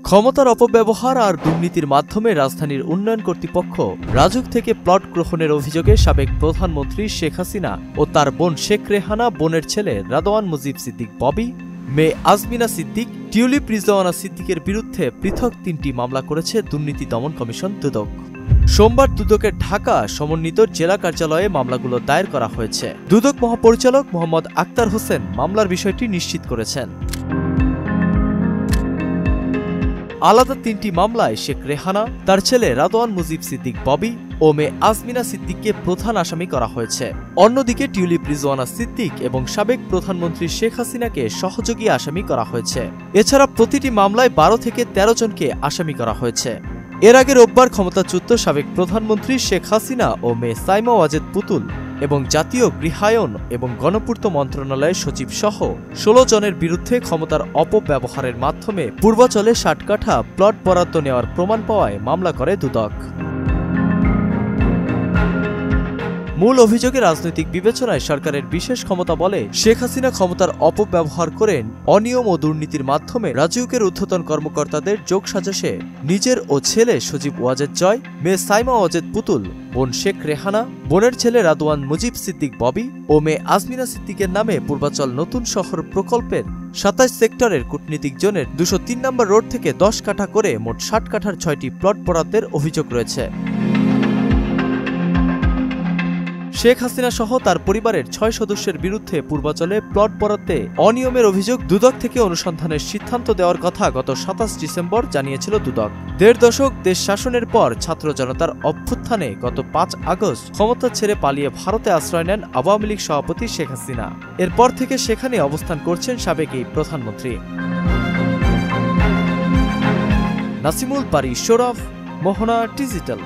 ক্ষমতার অপব্যবহার আর দুর্নীতির মাধ্যমে রাজধানীর উন্নয়ন কর্তৃপক্ষ রাজুক থেকে প্লট গ্রহণের অভিযোগে সাবেক প্রধানমন্ত্রী শেখ হাসিনা ও তার বোন শেখ রেহানা, বোনের ছেলে রাদওয়ান মুজিব সিদ্দিক ববি, মেয়ে আজমিনা সিদ্দিক, টিউলিপ রিজওয়ানা সিদ্দিকের বিরুদ্ধে পৃথক ৩টি মামলা করেছে দুর্নীতি দমন কমিশন দুদক। সোমবার দুদকের ঢাকা সমন্বিত জেলা কার্যালয়ে মামলাগুলো দায়ের করা হয়েছে। দুদক মহাপরিচালক মোহাম্মদ আক্তার হোসেন মামলার বিষয়টি নিশ্চিত করেছেন। আলাদা ৩টি মামলায় শেখ রেহানা, তার ছেলে রাদওয়ান মুজিব সিদ্দিক ববি ও মেয়ে আজমিনা সিদ্দিককে প্রধান আসামি করা হয়েছে। অন্যদিকে টিউলিপ রিজওয়ানা সিদ্দিক এবং সাবেক প্রধানমন্ত্রী শেখ হাসিনাকে সহযোগী আসামি করা হয়েছে। এছাড়া প্রতিটি মামলায় ১২ থেকে ১৩ জনকে আসামি করা হয়েছে। এর আগে রোববার ক্ষমতাচ্যুত সাবেক প্রধানমন্ত্রী শেখ হাসিনা ও মেয়ে সাইমা ওয়াজেদ পুতুল এবং জাতীয় গৃহায়ন এবং গণপূর্ত মন্ত্রণালয়ের সচিব সহ ১৬ জনের বিরুদ্ধে ক্ষমতার অপব্যবহারের মাধ্যমে পূর্বাচলে ৬০ কাঠা প্লট বরাদ্দ নেওয়ার প্রমাণ পাওয়ায় মামলা করে দুদক। মূল অভিযোগে রাজনৈতিক বিবেচনায় সরকারের বিশেষ ক্ষমতা বলে শেখ হাসিনা ক্ষমতার অপব্যবহার করেন অনিয়ম ও দুর্নীতির মাধ্যমে রাজউকের ঊর্ধ্বতন কর্মকর্তাদের যোগসাজশে নিজের ও ছেলে সজীব ওয়াজেদ জয়, মেয়ে সাইমা ওয়াজেদ পুতুল, বোন শেখ রেহানা, বোনের ছেলে রাদওয়ান মুজিব সিদ্দিক ববি ও মেয়ে আজমিনা সিদ্দিকের নামে পূর্বাচল নতুন শহর প্রকল্পের ২৭ সেক্টরের কূটনীতিক জোনের ২০৩ নম্বর রোড থেকে ১০ কাঠা করে মোট ৬০ কাঠার ৬টি প্লট বরাদ্দের অভিযোগ রয়েছে। শেখ হাসিনা সহ তার পরিবারের ৬ সদস্যের বিরুদ্ধে পূর্বাচলে প্লট বরাদ্দে অনিয়মের অভিযোগ দুদক থেকে অনুসন্ধানের সিদ্ধান্ত দেওয়ার কথা গত ২৭ ডিসেম্বর জানিয়েছিল দুদক। ১.৫ দশক দেশ শাসনের পর ছাত্র জনতার অভ্যুত্থানে গত ৫ আগস্ট ক্ষমতা ছেড়ে পালিয়ে ভারতে আশ্রয় নেন আওয়ামী লীগ সভাপতি শেখ হাসিনা। এরপর থেকে সেখানে অবস্থান করছেন সাবেক এই প্রধানমন্ত্রী। নাসিমুল বারী, সৌরভ, মোহনা ডিজিটাল।